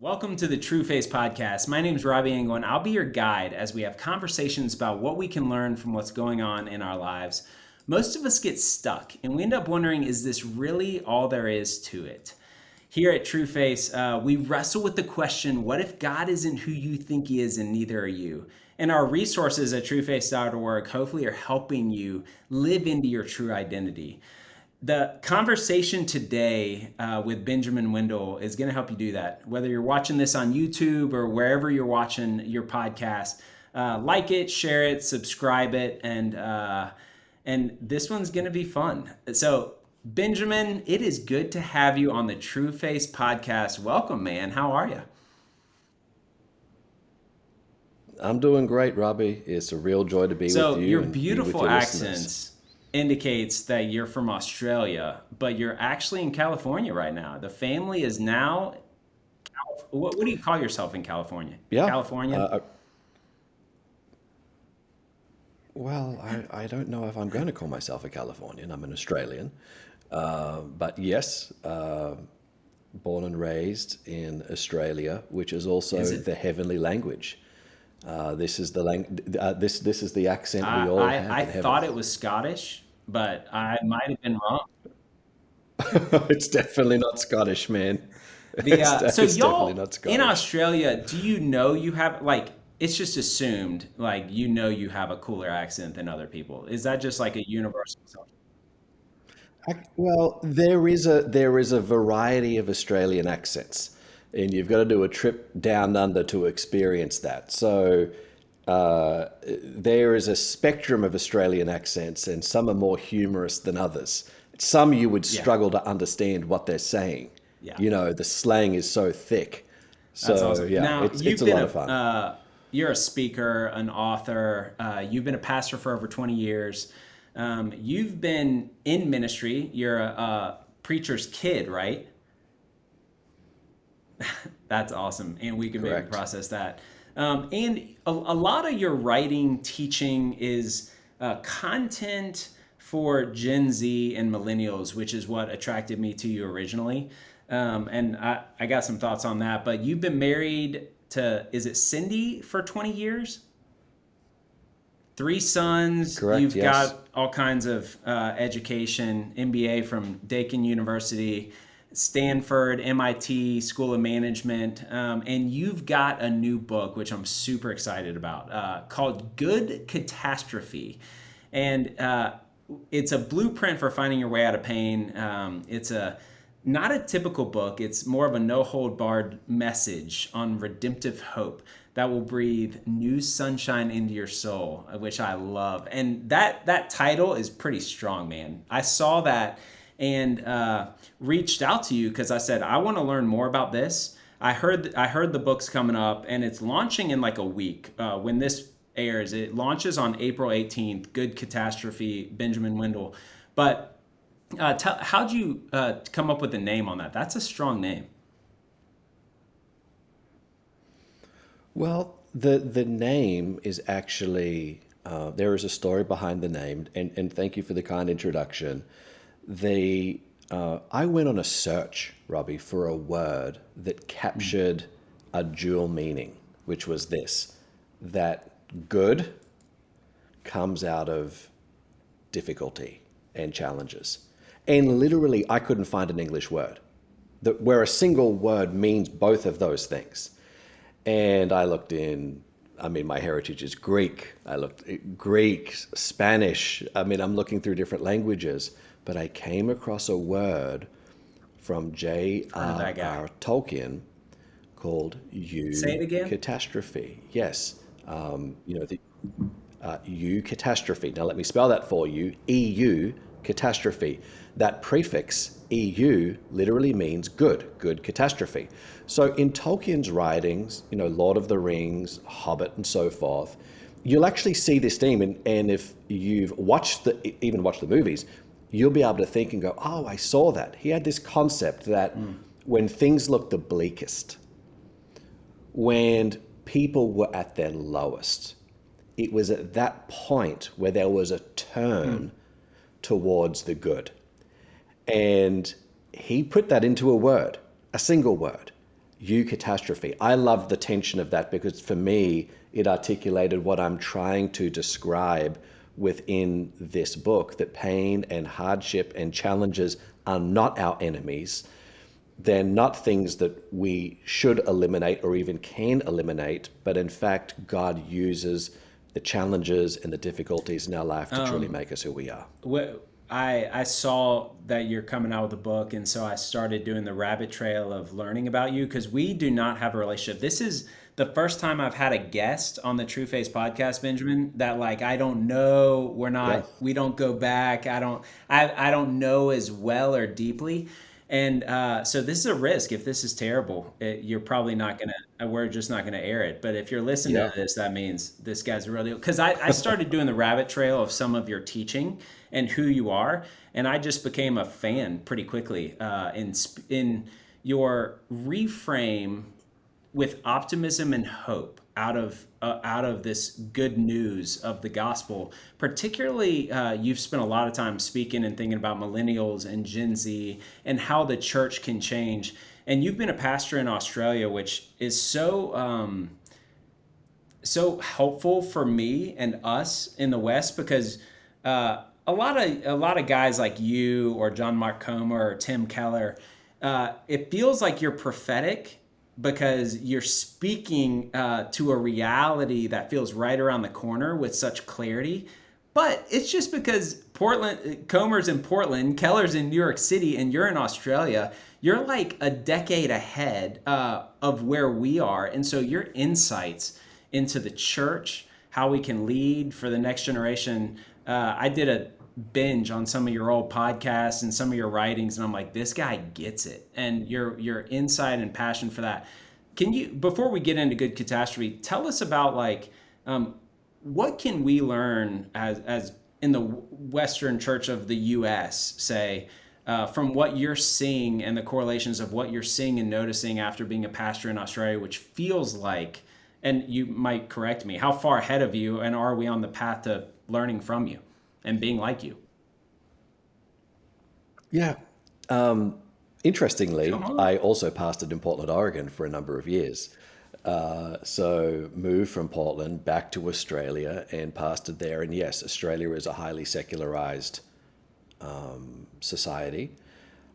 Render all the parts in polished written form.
Welcome to the Trueface Podcast. My name is Robby, and I'll be your guide as we have conversations about what we can learn from what's going on in our lives. Most of us get stuck, and we end up wondering, is this really all there is to it? Here at Trueface, we wrestle with the question, what if God isn't who you think he is and neither are you? And our resources at trueface.org hopefully are helping you live into your true identity. The conversation today with Benjamin Windle is going to help you do that. Whether you're watching this on YouTube or wherever you're watching your podcast, like it, share it, subscribe it, and this one's going to be fun. So, Benjamin, it is good to have you on the Trueface Podcast. Welcome, man. How are you? I'm doing great, Robby. It's a real joy to be with So, you your and be with beautiful your listeners. accents indicates that you're from Australia, but you're actually in California right now. The family is now, what do you call yourself in California? Yeah. Californian? Well, I don't know if I'm going to call myself a Californian. I'm an Australian. But yes, born and raised in Australia, which is also Is it? the heavenly language. This is this is the accent we all have I in heaven. thought it was Scottish, but I might have been wrong. It's definitely not Scottish, man. So It's definitely y'all not in Scottish. Australia, do you know you have like it's just assumed like you have a cooler accent than other people? Is that just like a universal assumption? Well, there is a variety of Australian accents, and you've got to do a trip down under to experience that. So there is a spectrum of Australian accents, and some are more humorous than others. Some you would Yeah, struggle to understand what they're saying. yeah. The slang is so thick. That's So awesome. yeah, Now it's a lot of fun. you're a speaker, an author. You've been a pastor for over 20 years. You've been in ministry. You're a preacher's kid, right? That's awesome, and we can maybe Correct. process that. And a lot of your writing, teaching is content for Gen Z and millennials, which is what attracted me to you originally. And I got some thoughts on that. But you've been married to, is it Cindy for 20 years? Three sons. Correct. You've Yes. got all kinds of education, MBA from Dakin University, Stanford, MIT School of Management, and you've got a new book which I'm super excited about, called Good Catastrophe, and it's a blueprint for finding your way out of pain. It's a not a typical book. It's more of a no hold barred message on redemptive hope that will breathe new sunshine into your soul, which I love. And that title is pretty strong, man. I saw that and reached out to you because I said I want to learn more about this. I heard the book's coming up and it's launching in like a week. When this airs, it launches on April 18th. Good Catastrophe, Benjamin Windle. But how'd you come up with the name on that? That's a strong name. Well, the name is actually there is a story behind the name, and thank you for the kind introduction. The I went on a search, Robbie, for a word that captured a dual meaning, which was this: that good comes out of difficulty and challenges, and literally, I couldn't find an English word that where a single word means both of those things. And I looked in, I mean, my heritage is Greek. I looked at Greek, Spanish. I mean, I'm looking through different languages, but I came across a word from Heard of that guy. J.R.R. Tolkien called Say it again. catastrophe. Yes. The catastrophe. Now let me spell that for you. Catastrophe. That prefix EU literally means good catastrophe. So in Tolkien's writings, Lord of the Rings, Hobbit, and so forth, you'll actually see this theme. And if you've even watched the movies, you'll be able to think and go, oh, I saw that. He had this concept that when things looked the bleakest, when people were at their lowest, it was at that point where there was a turn towards the good. And he put that into a word, a single word. You Catastrophe. I love the tension of that because for me, it articulated what I'm trying to describe within this book, that pain and hardship and challenges are not our enemies. They're not things that we should eliminate or even can eliminate, but in fact, God uses the challenges and the difficulties in our life to truly make us who we are. I saw that you're coming out with a book, and so I started doing the rabbit trail of learning about you, because we do not have a relationship. This is the first time I've had a guest on the Trueface podcast, Benjamin, that like I don't know, Yeah. we don't go back, I don't know as well or deeply. And so this is a risk. If this is terrible, you're probably not gonna. We're just not gonna air it. But if you're listening to Yeah. this, that means this guy's a real deal. Because I started doing the rabbit trail of some of your teaching and who you are, and I just became a fan pretty quickly in your reframe with optimism and hope out of this good news of the gospel. Particularly, you've spent a lot of time speaking and thinking about millennials and Gen Z and how the church can change. And you've been a pastor in Australia, which is so helpful for me and us in the West, because a lot of guys like you or John Mark Comer or Tim Keller, it feels like you're prophetic because you're speaking to a reality that feels right around the corner with such clarity. But it's just because Comer's in Portland, Keller's in New York City, and you're in Australia. You're like a decade ahead of where we are. And so your insights into the church, how we can lead for the next generation. I did a binge on some of your old podcasts and some of your writings, and I'm like, this guy gets it. And your insight and passion for that. Can you, before we get into Good Catastrophe, tell us about like what can we learn as in the Western Church of the U.S., say, from what you're seeing and the correlations of what you're seeing and noticing after being a pastor in Australia, which feels like, and you might correct me, how far ahead of you, and are we on the path to learning from you and being like you? Yeah. Come Interestingly, on. I also pastored in Portland, Oregon for a number of years. So moved from Portland back to Australia and pastored there. And yes, Australia is a highly secularized society.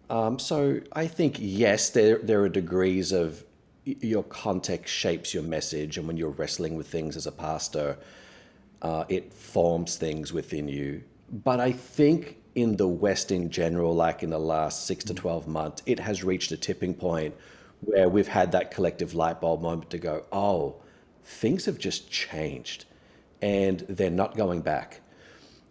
So I think, yes, there are degrees of your context shapes your message. And when you're wrestling with things as a pastor, it forms things within you. But I think in the West in general, like in the last 6 to 12 months, it has reached a tipping point where we've had that collective light bulb moment to go, oh, things have just changed and they're not going back.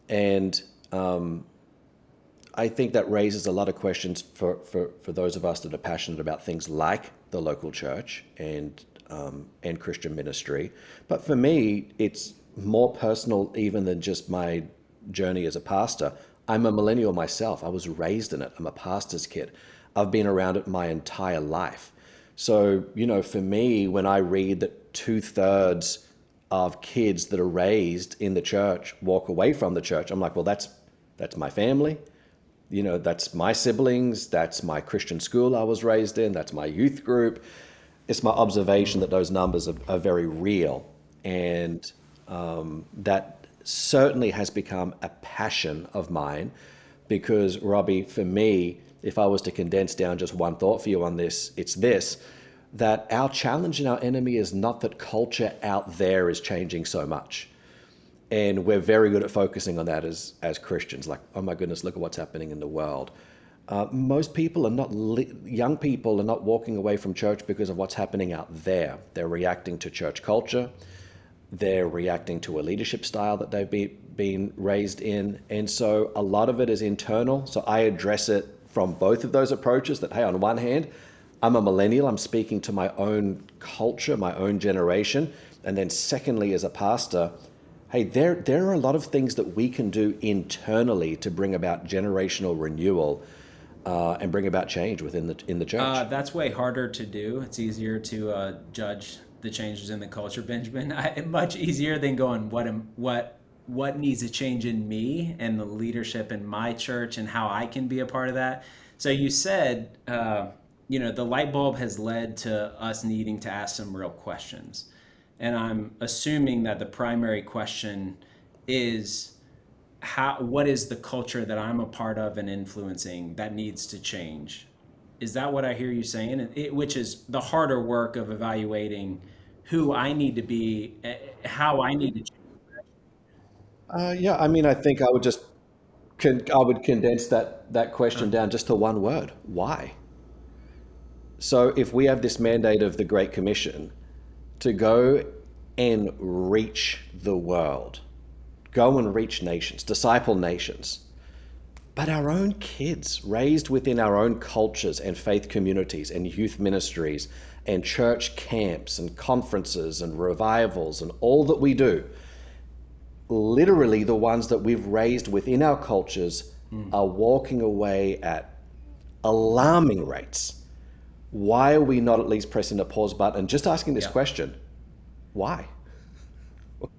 And I think that raises a lot of questions for those of us that are passionate about things like the local church and Christian ministry. But for me, it's more personal even than just my journey as a pastor. I'm a millennial myself. I was raised in it. I'm a pastor's kid. I've been around it my entire life. So, for me, when I read that 2/3 of kids that are raised in the church walk away from the church, I'm like, well, that's my family. That's my siblings. That's my Christian school I was raised in. That's my youth group. It's my observation that those numbers are very real. And that certainly has become a passion of mine because, Robby, for me, if I was to condense down just one thought for you on this, it's this, that our challenge and our enemy is not that culture out there is changing so much. And we're very good at focusing on that as Christians, like, oh my goodness, look at what's happening in the world. Most people are not, young people are not walking away from church because of what's happening out there. They're reacting to church culture. They're reacting to a leadership style that they've been raised in. And so a lot of it is internal. So I address it from both of those approaches that, hey, on one hand, I'm a millennial. I'm speaking to my own culture, my own generation. And then secondly, as a pastor, hey, there are a lot of things that we can do internally to bring about generational renewal and bring about change in the church. That's way harder to do. It's easier to judge the changes in the culture, Benjamin. Much easier than going, what needs to change in me and the leadership in my church and how I can be a part of that. So you said the light bulb has led to us needing to ask some real questions. And I'm assuming that the primary question is what is the culture that I'm a part of and influencing that needs to change? Is that what I hear you saying? Which is the harder work of evaluating who I need to be, how I need to change. Yeah, I mean, I think I would condense that question down just to one word: why? So if we have this mandate of the Great Commission to go and reach the world, go and reach nations, disciple nations, but our own kids raised within our own cultures and faith communities and youth ministries and church camps and conferences and revivals and all that we do, literally the ones that we've raised within our cultures are walking away at alarming rates. Why are we not at least pressing the pause button and just asking this Yeah. question? Why?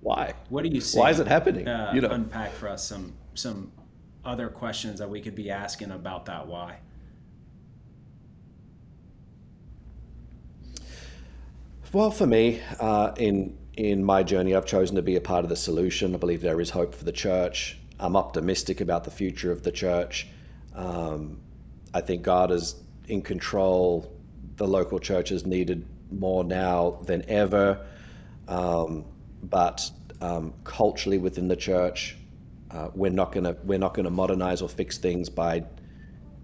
Why? What do you see? Why is it happening? Unpack for us some other questions that we could be asking about that why. Well, for me, in my journey, I've chosen to be a part of the solution. I believe there is hope for the church. I'm optimistic about the future of the church. I think God is in control. The local church is needed more now than ever. But culturally within the church, we're not gonna modernize or fix things by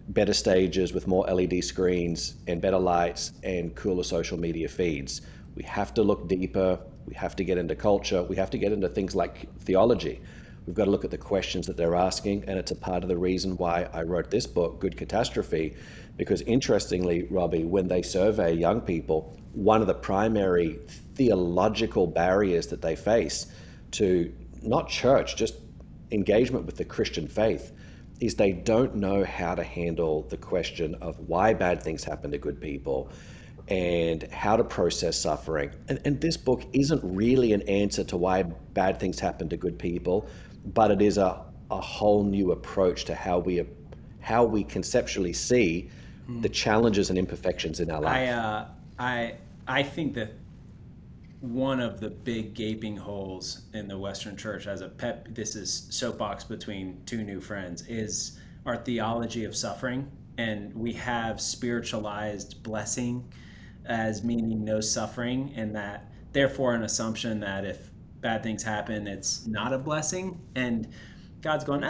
better stages with more LED screens and better lights and cooler social media feeds. We have to look deeper. We have to get into culture. We have to get into things like theology. We've got to look at the questions that they're asking, and it's a part of the reason why I wrote this book, Good Catastrophe, because interestingly, Robby, when they survey young people, one of the primary theological barriers that they face to not church, just engagement with the Christian faith, is they don't know how to handle the question of why bad things happen to good people and how to process suffering. And this book isn't really an answer to why bad things happen to good people, but it is a whole new approach to how we conceptually see the challenges and imperfections in our life. I think that one of the big gaping holes in the Western church, this is soapbox between two new friends, is our theology of suffering. And we have spiritualized blessing as meaning no suffering, and that therefore an assumption that if bad things happen, it's not a blessing. And God's going,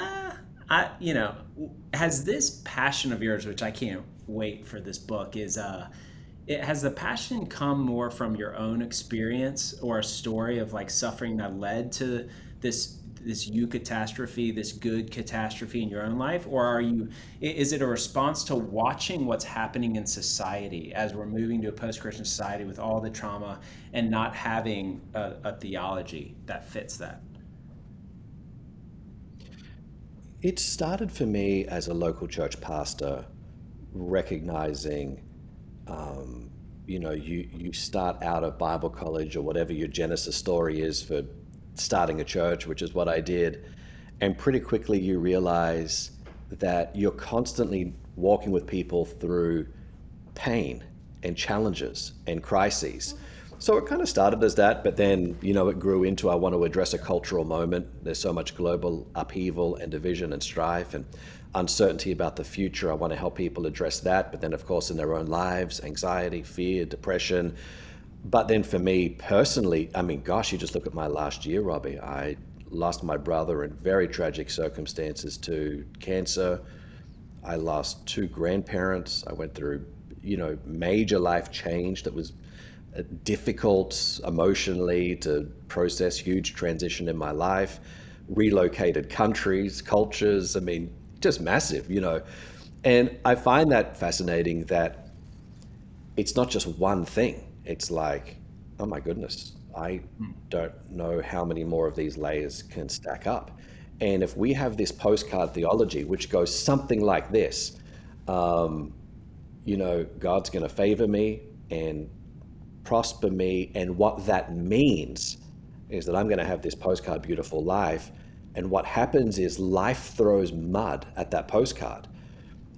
has this passion of yours, which I can't wait for this book, has the passion come more from your own experience or a story of like suffering that led to this catastrophe, this good catastrophe in your own life? Or is it a response to watching what's happening in society as we're moving to a post-Christian society with all the trauma and not having a theology that fits that? It started for me as a local church pastor, recognizing you start out of Bible college or whatever your Genesis story is for starting a church, which is what I did. And pretty quickly you realize that you're constantly walking with people through pain and challenges and crises. So it kind of started as that, but then, it grew into, I want to address a cultural moment. There's so much global upheaval and division and strife and uncertainty about the future. I want to help people address that, but then of course in their own lives, anxiety, fear, depression. But then for me personally, I mean, gosh, you just look at my last year, Robby. I lost my brother in very tragic circumstances to cancer. I lost two grandparents. I went through, major life change that was difficult emotionally to process, huge transition in my life, relocated countries, cultures. I mean, just massive, And I find that fascinating that it's not just one thing. It's like, oh my goodness, I don't know how many more of these layers can stack up. And if we have this postcard theology, which goes something like this, God's going to favor me and prosper me. And what that means is that I'm going to have this postcard beautiful life. And what happens is life throws mud at that postcard.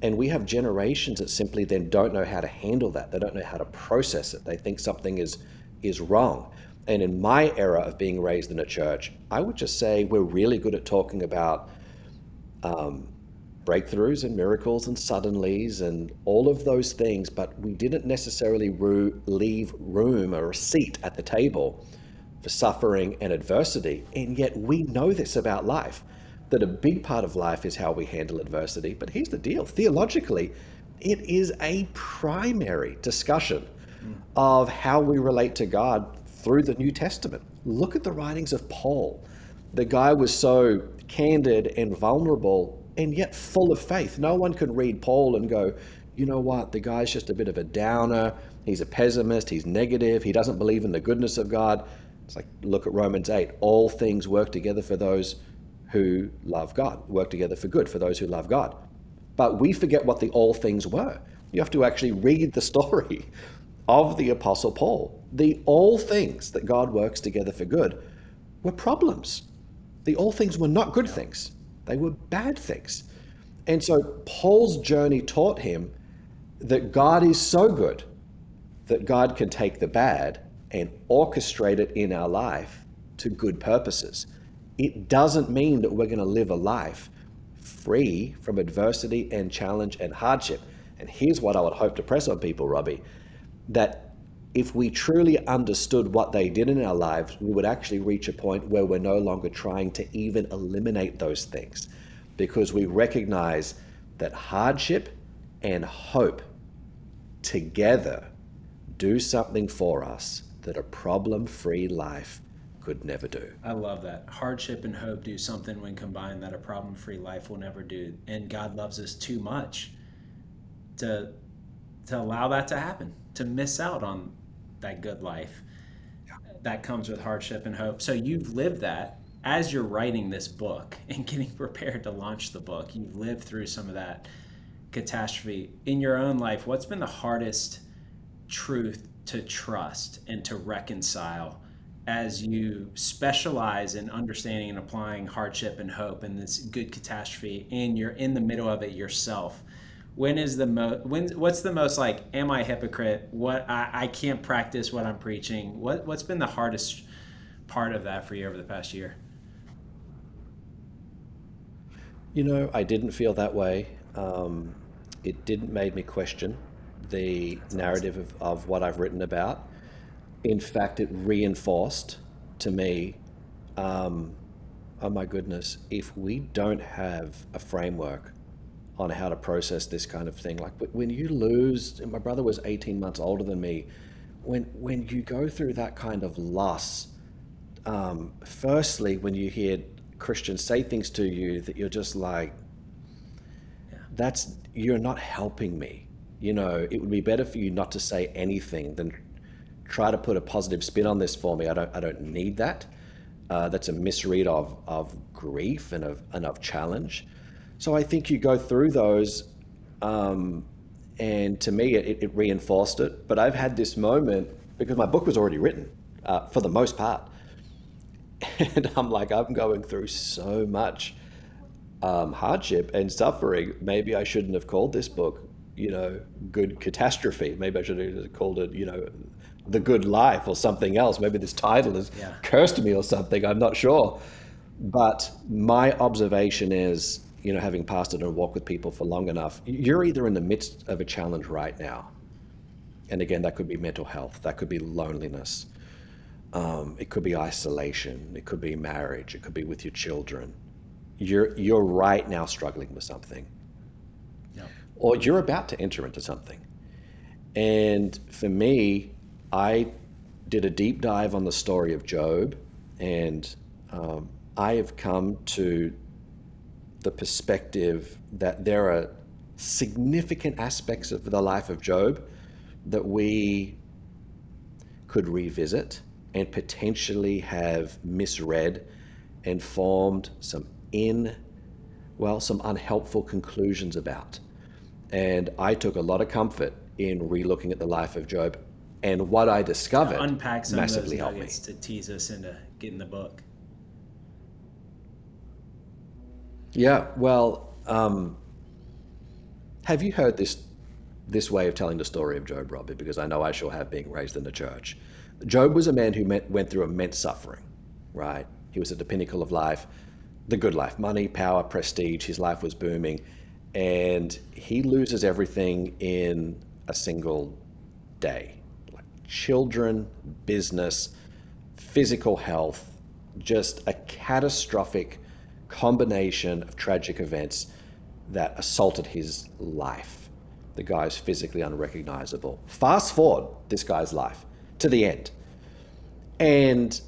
And we have generations that simply then don't know how to handle that. They don't know how to process it. They think something is wrong. And in my era of being raised in a church, I would just say we're really good at talking about breakthroughs and miracles and suddenlies and all of those things, but we didn't necessarily leave room or a seat at the table for suffering and adversity. And yet we know this about life, that a big part of life is how we handle adversity. But here's the deal, theologically, it is a primary discussion of how we relate to God through the New Testament. Look at the writings of Paul. The guy was so candid and vulnerable and yet full of faith. No one could read Paul and go, you know what, the guy's just a bit of a downer. He's a pessimist. He's negative. He doesn't believe in the goodness of God. It's like, look at Romans 8. All things work together for those who love God, work together for good for those who love God. But we forget what the all things were. You have to actually read the story of the Apostle Paul. The all things that God works together for good were problems. The all things were not good things. They were bad things. And so Paul's journey taught him that God is so good that God can take the bad and orchestrate it in our life to good purposes. It doesn't mean that we're going to live a life free from adversity and challenge and hardship. And here's what I would hope to press on people, Robby, that if we truly understood what they did in our lives, we would actually reach a point where we're no longer trying to even eliminate those things, because we recognize that hardship and hope together do something for us that a problem-free life could never do. I love that. Hardship and hope do something when combined that a problem-free life will never do. And God loves us too much to allow that to happen, to miss out on that good life that comes with hardship and hope. So you've lived that as you're writing this book and getting prepared to launch the book. You've lived through some of that catastrophe in your own life. What's been the hardest truth to trust and to reconcile as you specialize in understanding and applying hardship and hope and this good catastrophe, and you're in the middle of it yourself? What's the most like, am I a hypocrite? I can't practice what I'm preaching. What's been the hardest part of that for you over the past year? You know, I didn't feel that way. It didn't make me question the narrative of what I've written about. In fact, it reinforced to me, oh my goodness, if we don't have a framework on how to process this kind of thing, like when you lose, my brother was 18 months older than me, when you go through that kind of loss, firstly, when you hear Christians say things to you that you're just like, you're not helping me. You know, it would be better for you not to say anything than try to put a positive spin on this for me. I don't need that. That's a misread of grief and of challenge. So I think you go through those, and to me, it reinforced it. But I've had this moment, because my book was already written, for the most part. And I'm like, I'm going through so much hardship and suffering. Maybe I shouldn't have called this book, Good Catastrophe. Maybe I should have called it, The Good Life or something else. Maybe this title has cursed me or something. I'm not sure. But my observation is, having pastored and walked with people for long enough, you're either in the midst of a challenge right now. And again, that could be mental health. That could be loneliness. It could be isolation. It could be marriage. It could be with your children. You're right now struggling with something. Or you're about to enter into something. And for me, I did a deep dive on the story of Job, and I have come to the perspective that there are significant aspects of the life of Job that we could revisit and potentially have misread and formed some unhelpful conclusions about. And I took a lot of comfort in re-looking at the life of Job, and what I discovered unpack some massively of those helped me. nuggets to tease us into getting the book. Yeah, well, Have you heard this way of telling the story of Job, Robbie? Because I know I shall have, being raised in the church. Job was a man who went through immense suffering, right? He was at the pinnacle of life, the good life, money, power, prestige. His life was booming, and he loses everything in a single day. Like children, business, physical health, just a catastrophic combination of tragic events that assaulted his life. The guy's physically unrecognizable. Fast forward this guy's life to the end. And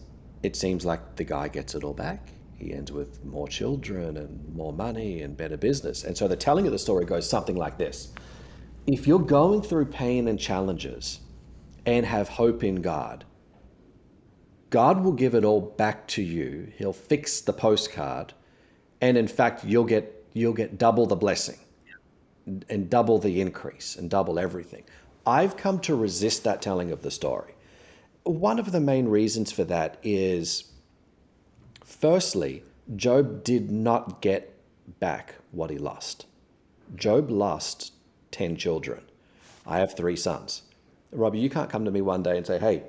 it seems like the guy gets it all back. He ends with more children and more money and better business. And so the telling of the story goes something like this. If you're going through pain and challenges and have hope in God, God will give it all back to you. He'll fix the postcard. And in fact, you'll get double the blessing and double the increase and double everything. I've come to resist that telling of the story. One of the main reasons for that is, firstly, Job did not get back what he lost. Job lost 10 children. I have 3 sons. Robbie, you can't come to me one day and say, hey,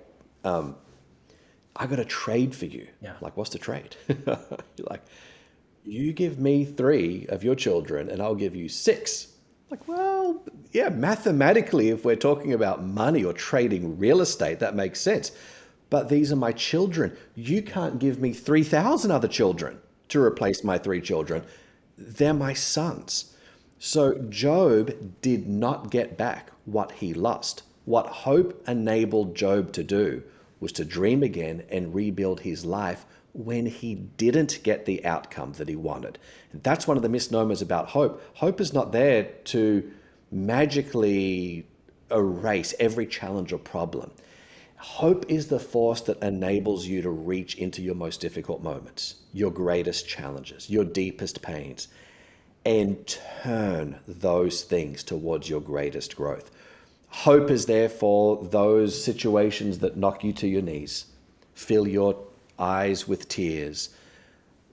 I got a trade for you. Yeah. Like, what's the trade? You're like, you give me 3 of your children and I'll give you 6. Like, well, yeah, mathematically, if we're talking about money or trading real estate, that makes sense. But these are my children. You can't give me 3,000 other children to replace my 3 children. They're my sons. So Job did not get back what he lost. What hope enabled Job to do was to dream again and rebuild his life when he didn't get the outcome that he wanted. And that's one of the misnomers about hope. Hope is not there to magically erase every challenge or problem. Hope is the force that enables you to reach into your most difficult moments, your greatest challenges, your deepest pains, and turn those things towards your greatest growth. Hope is there for those situations that knock you to your knees, fill your eyes with tears,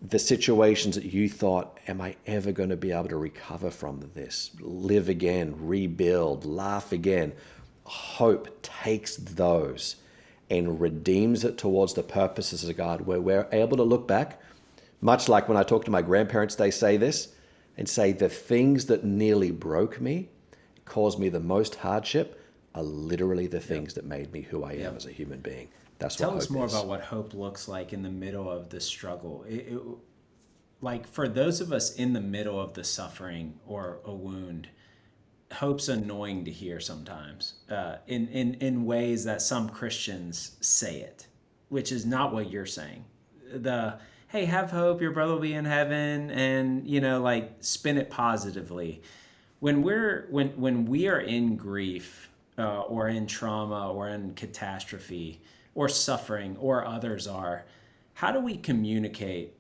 the situations that you thought, am I ever going to be able to recover from this? Live again, rebuild, laugh again. Hope takes those and redeems it towards the purposes of God, where we're able to look back, much like when I talk to my grandparents, they say this, and say, the things that nearly broke me, caused me the most hardship, are literally the things that made me who I am as a human being. That's what hope is. Tell us more about what hope looks like in the middle of the struggle. Like for those of us in the middle of the suffering or a wound, hope's annoying to hear sometimes in ways that some Christians say it, which is not what you're saying. Hey, have hope, your brother will be in heaven, and like spin it positively. When we are in grief or in trauma or in catastrophe or suffering, or others are, how do we communicate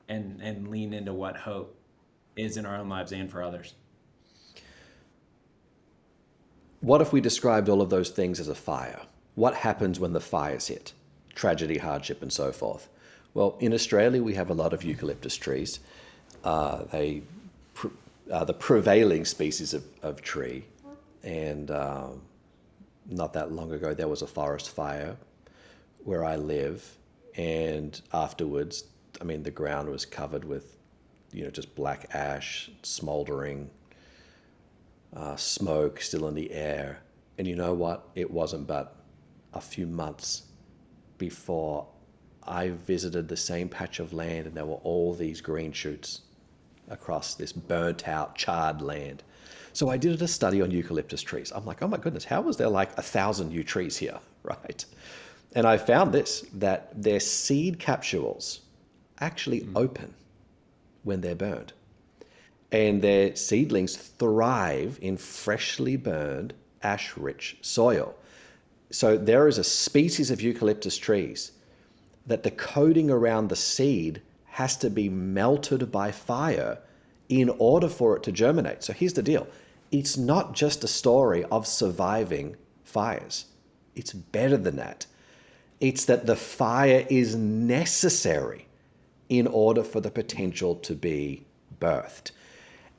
and lean into what hope is in our own lives and for others? What if we described all of those things as a fire? What happens when the fires hit? Tragedy, hardship, and so forth. Well, in Australia, we have a lot of eucalyptus trees. They are the prevailing species of tree. And not that long ago, there was a forest fire where I live. And afterwards, the ground was covered with, just black ash, smoldering, smoke still in the air. And you know what? It wasn't but a few months before I visited the same patch of land and there were all these green shoots across this burnt out, charred land. So I did a study on eucalyptus trees. I'm like, oh my goodness, how was there like 1,000 new trees here, right? And I found that their seed capsules actually open when they're burned. And their seedlings thrive in freshly burned, ash-rich soil. So there is a species of eucalyptus trees that the coating around the seed has to be melted by fire in order for it to germinate. So here's the deal. It's not just a story of surviving fires. It's better than that. It's that the fire is necessary in order for the potential to be birthed.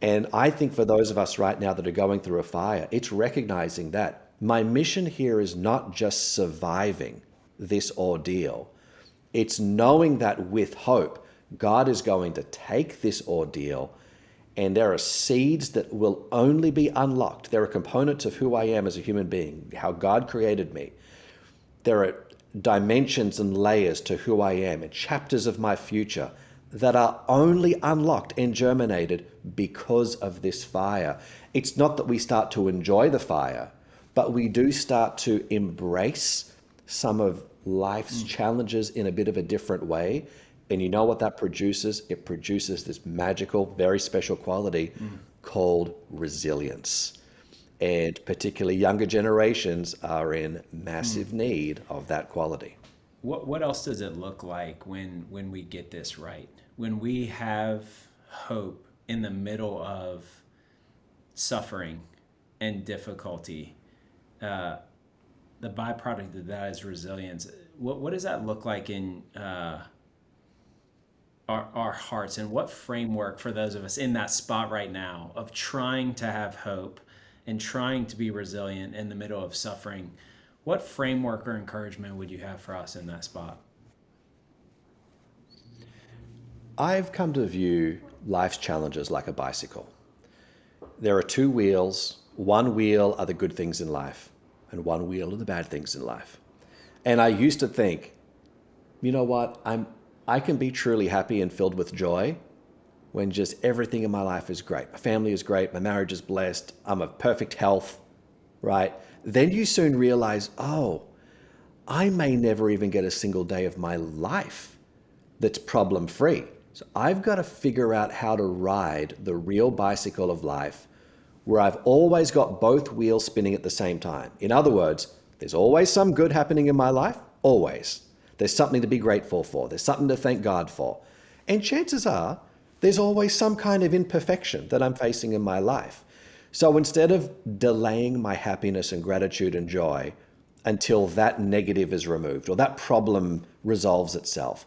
And I think for those of us right now that are going through a fire, it's recognizing that my mission here is not just surviving this ordeal. It's knowing that with hope, God is going to take this ordeal, and there are seeds that will only be unlocked. There are components of who I am as a human being, how God created me. There are dimensions and layers to who I am and chapters of my future that are only unlocked and germinated because of this fire. It's not that we start to enjoy the fire, but we do start to embrace some of life's challenges in a bit of a different way. And you know what that produces? It produces this magical, very special quality called resilience. And particularly younger generations are in massive need of that quality. What else does it look like when we get this right? When we have hope in the middle of suffering and difficulty, the byproduct of that is resilience. What does that look like in our hearts, and what framework for those of us in that spot right now of trying to have hope and trying to be resilient in the middle of suffering? What framework or encouragement would you have for us in that spot? I've come to view life's challenges like a bicycle. There are two wheels. One wheel are the good things in life, and one wheel are the bad things in life. And I used to think, you know what, I can be truly happy and filled with joy when just everything in my life is great. My family is great, my marriage is blessed, I'm of perfect health, right? Then you soon realize, oh, I may never even get a single day of my life that's problem-free. So I've got to figure out how to ride the real bicycle of life where I've always got both wheels spinning at the same time. In other words, there's always some good happening in my life, always. There's something to be grateful for. There's something to thank God for. And chances are, there's always some kind of imperfection that I'm facing in my life. So instead of delaying my happiness and gratitude and joy until that negative is removed or that problem resolves itself,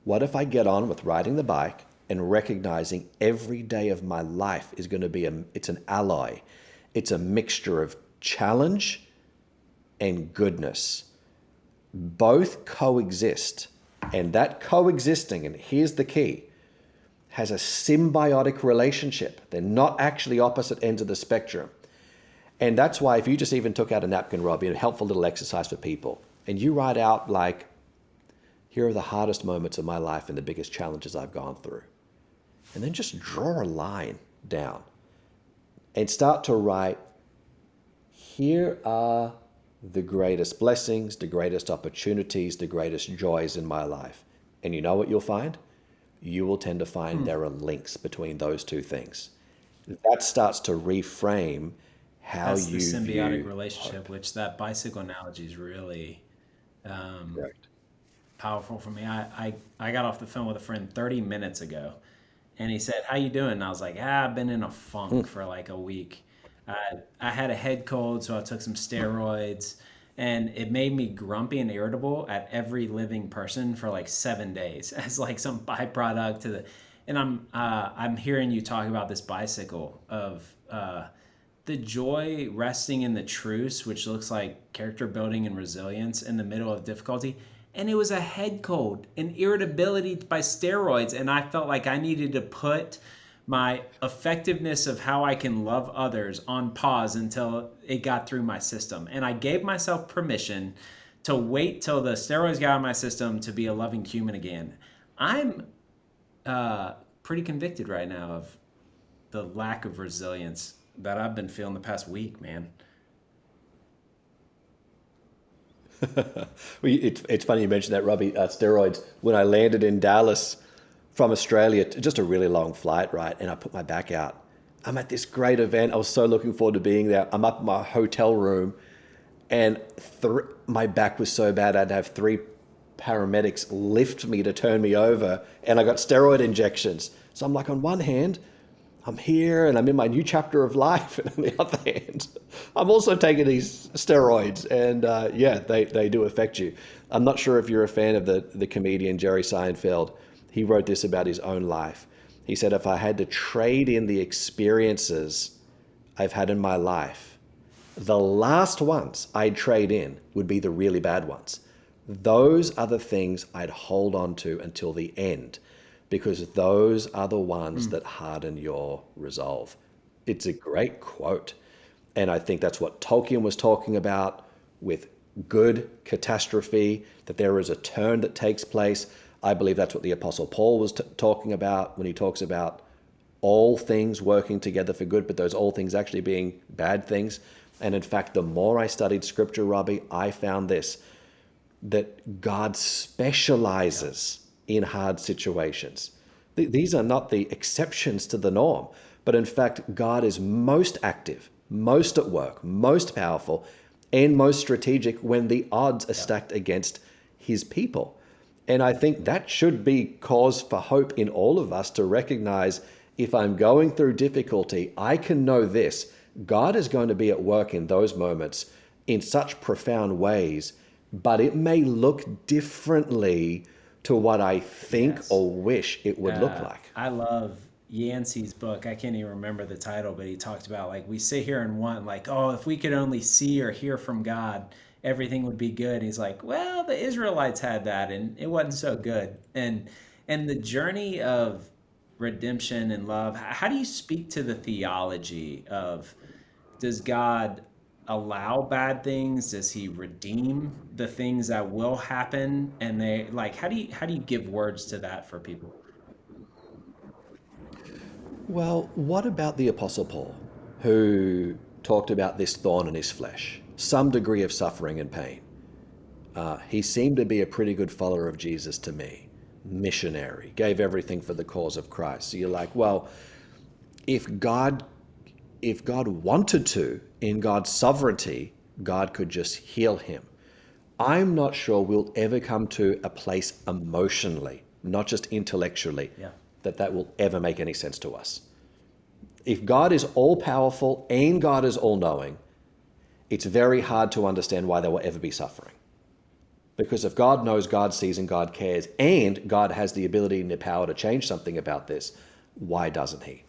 what if I get on with riding the bike and recognizing every day of my life is going to be it's an alloy. It's a mixture of challenge and goodness. Both coexist, and that coexisting, and here's the key, has a symbiotic relationship. They're not actually opposite ends of the spectrum. And that's why if you just even took out a napkin, Robby, a helpful little exercise for people, and you write out like, here are the hardest moments of my life and the biggest challenges I've gone through. And then just draw a line down and start to write, here are the greatest blessings, the greatest opportunities, the greatest joys in my life. And you know what you'll find? You will tend to find there are links between those two things. That starts to reframe how That's you the symbiotic view relationship, hope. which that bicycle analogy is really Correct. powerful for me. I got off the phone with a friend 30 minutes ago, and he said, "How you doing?" And I was like, "I've been in a funk for like a week. I had a head cold, so I took some steroids, and it made me grumpy and irritable at every living person for like 7 days as like some byproduct to the." And I'm hearing you talk about this bicycle of the joy resting in the truce, which looks like character building and resilience in the middle of difficulty. And it was a head cold and irritability by steroids. And I felt like I needed to put my effectiveness of how I can love others on pause until it got through my system. And I gave myself permission to wait till the steroids got out of my system to be a loving human again. I'm pretty convicted right now of the lack of resilience that I've been feeling the past week, man. Well, it's funny you mentioned that, Robby, steroids. When I landed in Dallas from Australia, just a really long flight, right? And I put my back out. I'm at this great event. I was so looking forward to being there. I'm up in my hotel room, and my back was so bad I'd have 3 paramedics lift me to turn me over, and I got steroid injections. So I'm like, on one hand, I'm here and I'm in my new chapter of life, and on the other hand, I'm also taking these steroids, and yeah, they do affect you. I'm not sure if you're a fan of the comedian Jerry Seinfeld. He wrote this about his own life. He said, if I had to trade in the experiences I've had in my life, the last ones I'd trade in would be the really bad ones. Those are the things I'd hold on to until the end, because those are the ones that harden your resolve. It's a great quote. And I think that's what Tolkien was talking about with good catastrophe, that there is a turn that takes place. I believe that's what the Apostle Paul was talking about when he talks about all things working together for good, but those all things actually being bad things. And in fact, the more I studied scripture, Robby, I found this, that God specializes in hard situations. These are not the exceptions to the norm, but in fact, God is most active, most at work, most powerful, and most strategic when the odds are stacked against his people. And I think that should be cause for hope in all of us to recognize, if I'm going through difficulty, I can know this: God is going to be at work in those moments in such profound ways, but it may look differently to what I think or wish it would look like. I love Yancey's book. I can't even remember the title, but he talked about, like, we sit here and want, like, oh, if we could only see or hear from God, everything would be good. He's like, well, the Israelites had that and it wasn't so good. And the journey of redemption and love, how do you speak to the theology of, does God allow bad things? Does he redeem the things that will happen? And they, like, how do you give words to that for people? Well, what about the Apostle Paul, who talked about this thorn in his flesh, some degree of suffering and pain? He seemed to be a pretty good follower of Jesus to me, missionary, gave everything for the cause of Christ. So you're like, well, if God wanted to, in God's sovereignty, God could just heal him. I'm not sure we'll ever come to a place emotionally, not just intellectually, that will ever make any sense to us. If God is all-powerful and God is all-knowing, it's very hard to understand why there will ever be suffering. Because if God knows, God sees, and God cares, and God has the ability and the power to change something about this, why doesn't he?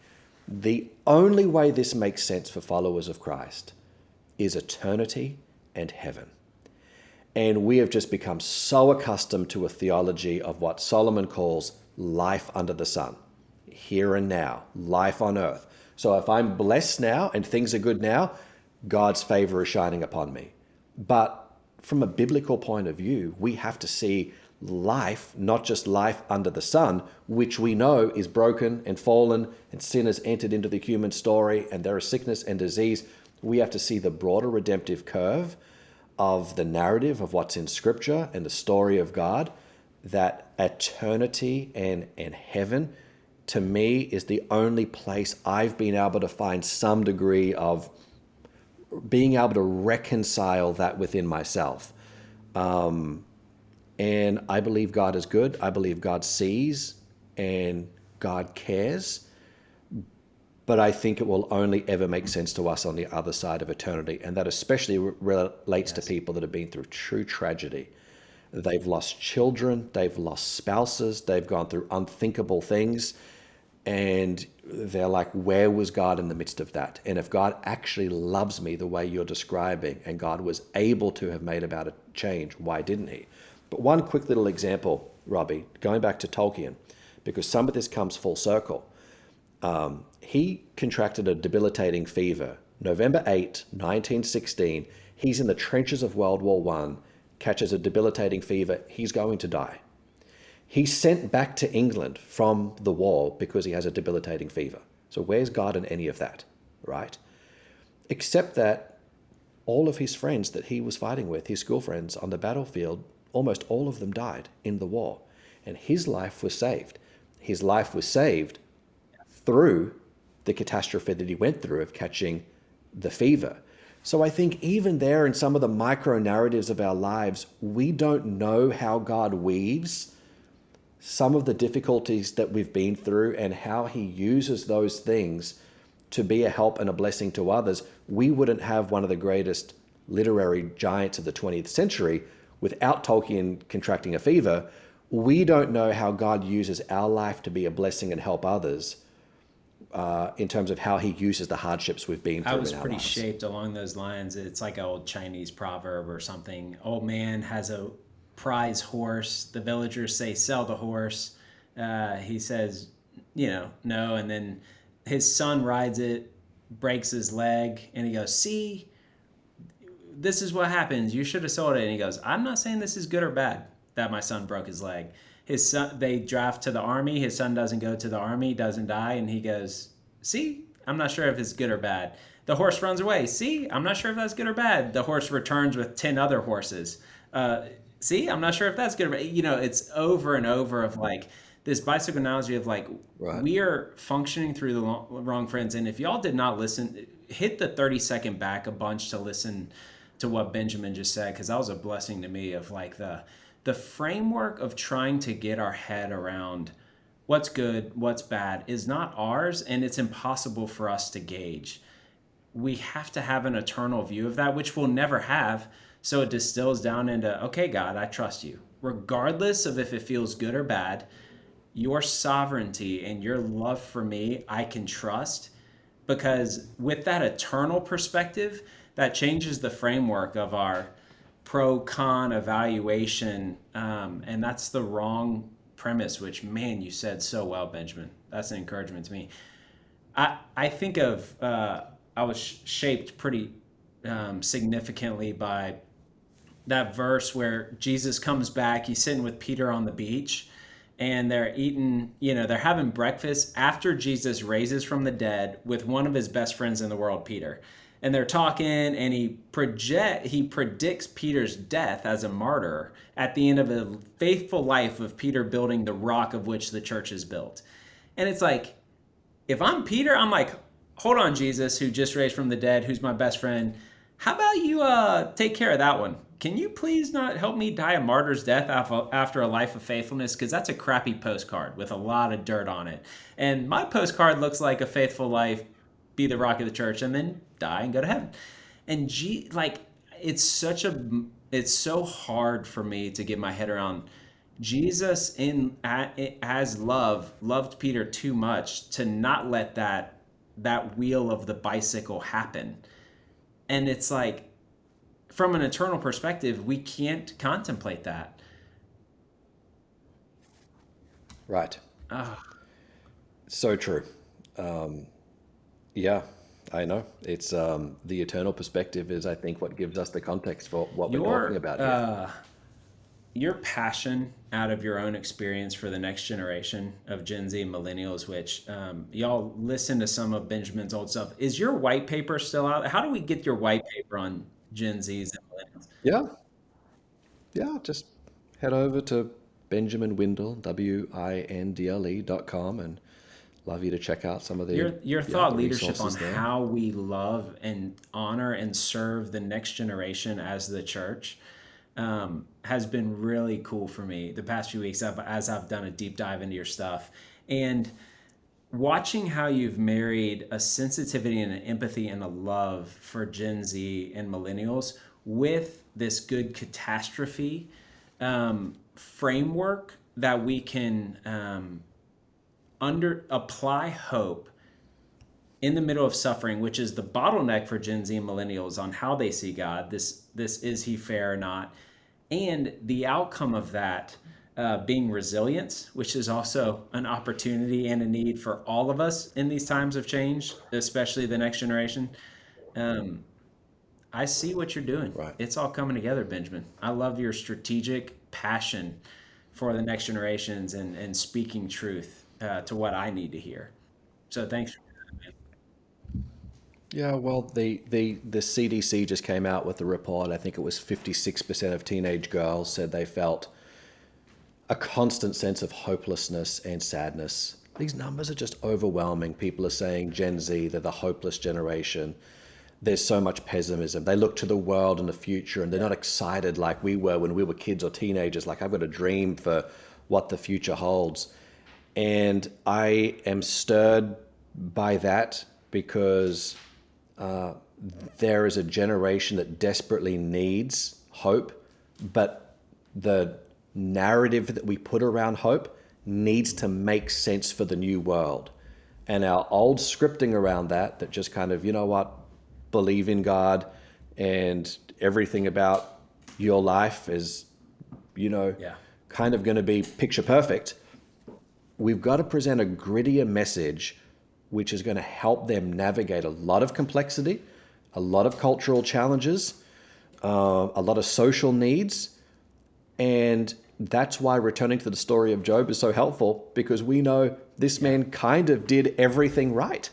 The only way this makes sense for followers of Christ is eternity and heaven. And we have just become so accustomed to a theology of what Solomon calls life under the sun, here and now, life on earth. So if I'm blessed now and things are good now, God's favor is shining upon me. But from a biblical point of view, we have to see life, not just life under the sun, which we know is broken and fallen, and sin has entered into the human story, and there is sickness and disease. We have to see the broader redemptive curve of the narrative of what's in Scripture and the story of God, that eternity and heaven, to me, is the only place I've been able to find some degree of being able to reconcile that within myself. And I believe God is good. I believe God sees and God cares. But I think it will only ever make sense to us on the other side of eternity. And that especially relates to people that have been through true tragedy. They've lost children, they've lost spouses, they've gone through unthinkable things. And they're like, where was God in the midst of that? And if God actually loves me the way you're describing, and God was able to have made about a change, why didn't he? But one quick little example, Robby, going back to Tolkien, because some of this comes full circle. He contracted a debilitating fever. November 8, 1916, he's in the trenches of World War I, catches a debilitating fever, he's going to die. He's sent back to England from the war because he has a debilitating fever. So where's God in any of that, right? Except that all of his friends that he was fighting with, his school friends on the battlefield, almost all of them died in the war. And his life was saved. His life was saved through the catastrophe that he went through of catching the fever. So I think even there in some of the micro narratives of our lives, we don't know how God weaves some of the difficulties that we've been through and how he uses those things to be a help and a blessing to others. We wouldn't have one of the greatest literary giants of the 20th century without Tolkien contracting a fever. we don't know how God uses our life to be a blessing and help others in terms of how he uses the hardships we've been I through was in our pretty lives. shaped along those lines. It's like an old Chinese proverb or something. Old man has a prize horse. The villagers say, sell the horse. He says, no. And then his son rides it, breaks his leg, and he goes, see, this is what happens. You should have sold it. And he goes, I'm not saying this is good or bad that my son broke his leg. His son, they draft to the army. His son doesn't go to the army, doesn't die. And he goes, see, I'm not sure if it's good or bad. The horse runs away. See, I'm not sure if that's good or bad. The horse returns with 10 other horses. See, I'm not sure if that's good or bad. It's over and over of like this bicycle analogy of like, Right. we are functioning through the wrong friends. And if y'all did not listen, hit the 30-second back a bunch to listen to what Benjamin just said, because that was a blessing to me of like the framework of trying to get our head around what's good, what's bad is not ours, and it's impossible for us to gauge. We have to have an eternal view of that, which we'll never have. So it distills down into, okay, God, I trust you. Regardless of if it feels good or bad, your sovereignty and your love for me, I can trust. Because with that eternal perspective, that changes the framework of our pro-con evaluation. And that's the wrong premise, which, man, you said so well, Benjamin. That's an encouragement to me. I think of, I was shaped pretty significantly by that verse where Jesus comes back. He's sitting with Peter on the beach and they're eating, they're having breakfast after Jesus raises from the dead with one of his best friends in the world, Peter. And they're talking and he predicts Peter's death as a martyr at the end of a faithful life of Peter building the rock of which the church is built. And it's like, if I'm Peter, I'm like, hold on, Jesus, who just raised from the dead, who's my best friend. How about you take care of that one? Can you please not help me die a martyr's death after a life of faithfulness? Because that's a crappy postcard with a lot of dirt on it. And my postcard looks like a faithful life, be the rock of the church, and then die and go to heaven. And it's so hard for me to get my head around. Jesus as love loved Peter too much to not let that wheel of the bicycle happen. And it's like, from an eternal perspective, we can't contemplate that. Right. Oh, So true. Yeah, I know. It's the eternal perspective is, I think, what gives us the context for what we're talking your about here. your passion out of your own experience for the next generation of Gen Z and millennials, which y'all listen to some of Benjamin's old stuff. Is your white paper still out? How do we get your white paper on Gen Zs and millennials? Yeah, yeah. Just head over to Benjamin Windle, WINDLE.com, and love you to check out some of Your the thought leadership on resources there. how we love and honor and serve the next generation as the church has been really cool for me the past few weeks as I've done a deep dive into your stuff. And watching how you've married a sensitivity and an empathy and a love for Gen Z and millennials with this good catastrophe framework that we can apply hope in the middle of suffering, which is the bottleneck for Gen Z and millennials on how they see God. This is he fair or not? And the outcome of that being resilience, which is also an opportunity and a need for all of us in these times of change, especially the next generation. Um, I see what you're doing. Right. It's all coming together, Benjamin. I love your strategic passion for the next generations and speaking truth to what I need to hear. So thanks. Yeah, well, the CDC just came out with a report. I think it was 56% of teenage girls said they felt a constant sense of hopelessness and sadness. These numbers are just overwhelming. People are saying Gen Z, they're the hopeless generation. There's so much pessimism. They look to the world and the future and they're not excited like we were when we were kids or teenagers. Like, I've got a dream for what the future holds. And I am stirred by that because there is a generation that desperately needs hope, but the narrative that we put around hope needs to make sense for the new world. And our old scripting around that just kind of, you know what, believe in God and everything about your life is, kind of going to be picture perfect. We've got to present a grittier message which is going to help them navigate a lot of complexity, a lot of cultural challenges, a lot of social needs. And that's why returning to the story of Job is so helpful, because we know this man kind of did everything right.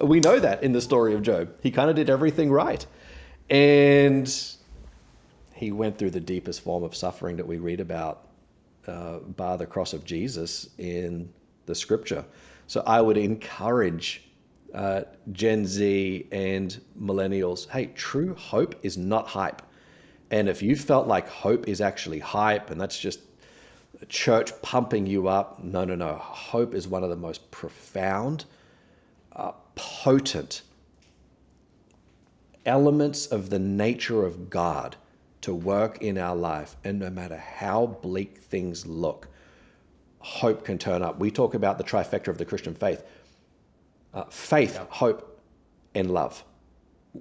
We know that in the story of Job. He kind of did everything right. And he went through the deepest form of suffering that we read about, bar the cross of Jesus in the scripture. So I would encourage Gen Z and millennials, hey, true hope is not hype. And if you felt like hope is actually hype and that's just a church pumping you up, no. Hope is one of the most profound, potent elements of the nature of God to work in our life. And no matter how bleak things look, hope can turn up. We talk about the trifecta of the Christian faith. Faith, hope, and love.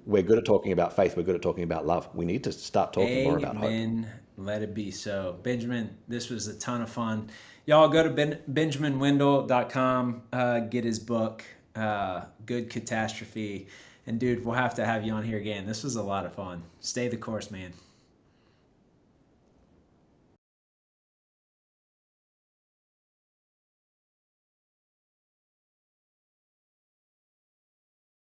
We're good at talking about faith. We're good at talking about love. We need to start talking more about hope. Amen. Let it be so. Benjamin, this was a ton of fun. Y'all go to benjaminwindle.com, get his book, Good Catastrophe. And dude, we'll have to have you on here again. This was a lot of fun. Stay the course, man.